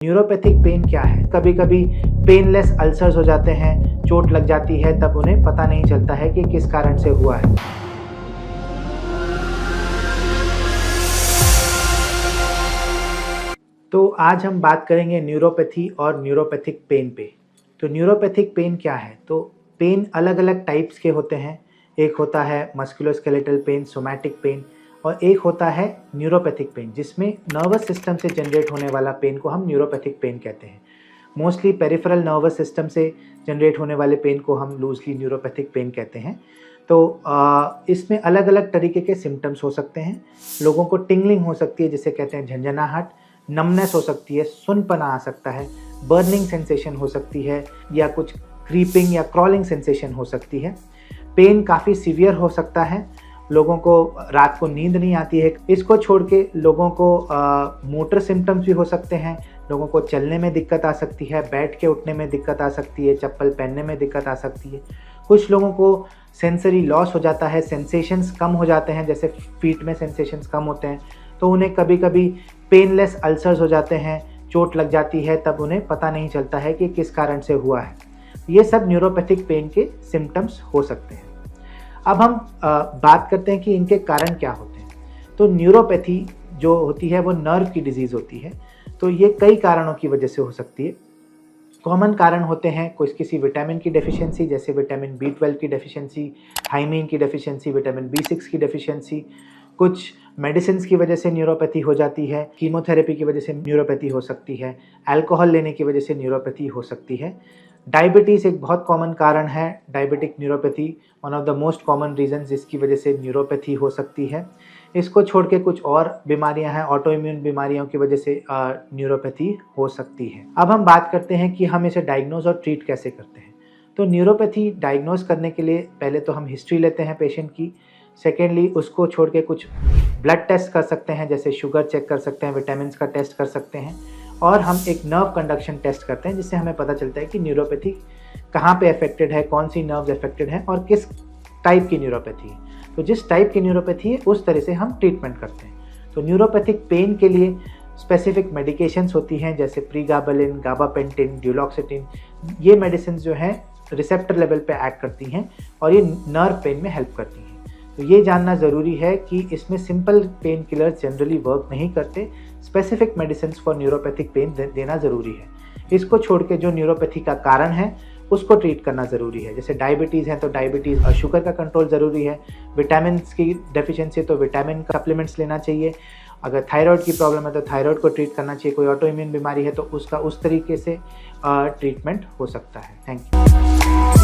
Neuropathic pain क्या है? कभी कभी पेनलेस अल्सर्स हो जाते हैं, चोट लग जाती है, तब उन्हें पता नहीं चलता है कि किस कारण से हुआ है। तो आज हम बात करेंगे न्यूरोपैथी और न्यूरोपैथिक पेन पे। तो न्यूरोपैथिक पेन क्या है? तो पेन अलग अलग टाइप्स के होते हैं। एक होता है मस्कुलोस्केलेटल पेन, सोमैटिक पेन, और एक होता है न्यूरोपैथिक पेन, जिसमें नर्वस सिस्टम से जनरेट होने वाला पेन को हम न्यूरोपैथिक पेन कहते हैं। मोस्टली पेरिफेरल नर्वस सिस्टम से जनरेट होने वाले पेन को हम लूजली न्यूरोपैथिक पेन कहते हैं। तो इसमें अलग अलग तरीके के सिम्टम्स हो सकते हैं। लोगों को टिंगलिंग हो सकती है, जिसे कहते हैं झंझनाहट, नमनेस हो सकती है, सुनपना आ सकता है, बर्निंग सेंसेशन हो सकती है, या कुछ क्रीपिंग या क्रॉलिंग सेंसेशन हो सकती है। पेन काफ़ी सीवियर हो सकता है, लोगों को रात को नींद नहीं आती है। इसको छोड़ के लोगों को मोटर सिम्टम्स भी हो सकते हैं। लोगों को चलने में दिक्कत आ सकती है, बैठ के उठने में दिक्कत आ सकती है, चप्पल पहनने में दिक्कत आ सकती है। कुछ लोगों को सेंसरी लॉस हो जाता है, सेंसेशंस कम हो जाते हैं, जैसे फीट में सेंसेशंस कम होते हैं, तो उन्हें कभी कभी पेनलेस अल्सर्स हो जाते हैं, चोट लग जाती है, तब उन्हें पता नहीं चलता है कि किस कारण से हुआ है। ये सब न्यूरोपैथिक पेन के सिम्टम्स हो सकते हैं। अब हम बात करते हैं कि इनके कारण क्या होते हैं। तो न्यूरोपैथी जो होती है वो नर्व की डिजीज़ होती है। तो ये कई कारणों की वजह से हो सकती है। कॉमन कारण होते हैं किसी विटामिन की डेफिशिएंसी, जैसे विटामिन B12 की डेफिशिएंसी, थायमीन की डेफिशिएंसी, विटामिन B6 की डेफिशिएंसी। कुछ मेडिसिन्स की वजह से न्यूरोपैथी हो जाती है, कीमोथेरेपी की वजह से न्यूरोपैथी हो सकती है, अल्कोहल लेने की वजह से न्यूरोपैथी हो सकती है। डायबिटीज़ एक बहुत कॉमन कारण है। Diabetic neuropathy one of the most common reason जिसकी वजह से न्यूरोपैथी हो सकती है। इसको छोड़ के कुछ और बीमारियां हैं, ऑटो इम्यून बीमारियों की वजह से न्यूरोपैथी हो सकती है। अब हम बात करते हैं कि हम इसे डायग्नोज और ट्रीट कैसे करते हैं। तो न्यूरोपैथी डायग्नोज करने के लिए पहले तो हम हिस्ट्री लेते हैं पेशेंट की। सेकेंडली उसको छोड़ के कुछ ब्लड टेस्ट कर सकते हैं, जैसे शुगर चेक कर सकते हैं, विटामिन का टेस्ट कर सकते हैं, और हम एक नर्व कंडक्शन टेस्ट करते हैं, जिससे हमें पता चलता है कि न्यूरोपैथी कहाँ पे अफेक्टेड है, कौन सी नर्व्स अफेक्टेड है और किस टाइप की न्यूरोपैथी है। तो जिस टाइप की न्यूरोपैथी है उस तरह से हम ट्रीटमेंट करते हैं। तो न्यूरोपैथिक पेन के लिए स्पेसिफिक मेडिकेशंस होती हैं, जैसे प्रीगाबालिन, गाबापेंटिन, ड्यूलॉक्सिटिन। ये मेडिसिन जो हैं रिसेप्टर लेवल पे एक्ट करती हैं और ये नर्व पेन में हेल्प करती हैं। तो ये जानना ज़रूरी है कि इसमें simple pain killers generally work नहीं करते। Specific medicine for neuropathic pain देना ज़रूरी है। इसको छोड़ के जो न्यूरोपैथी का कारण है उसको ट्रीट करना ज़रूरी है। जैसे डायबिटीज़ है तो डायबिटीज़ और शुगर का कंट्रोल ज़रूरी है। विटामिन की डेफिशिएंसी तो विटामिन का सप्लीमेंट्स लेना चाहिए। अगर थायराइड की प्रॉब्लम है तो थायराइड को ट्रीट करना चाहिए। कोई ऑटो इम्यून बीमारी है तो उसका उस तरीके से ट्रीटमेंट हो सकता है। Thank you.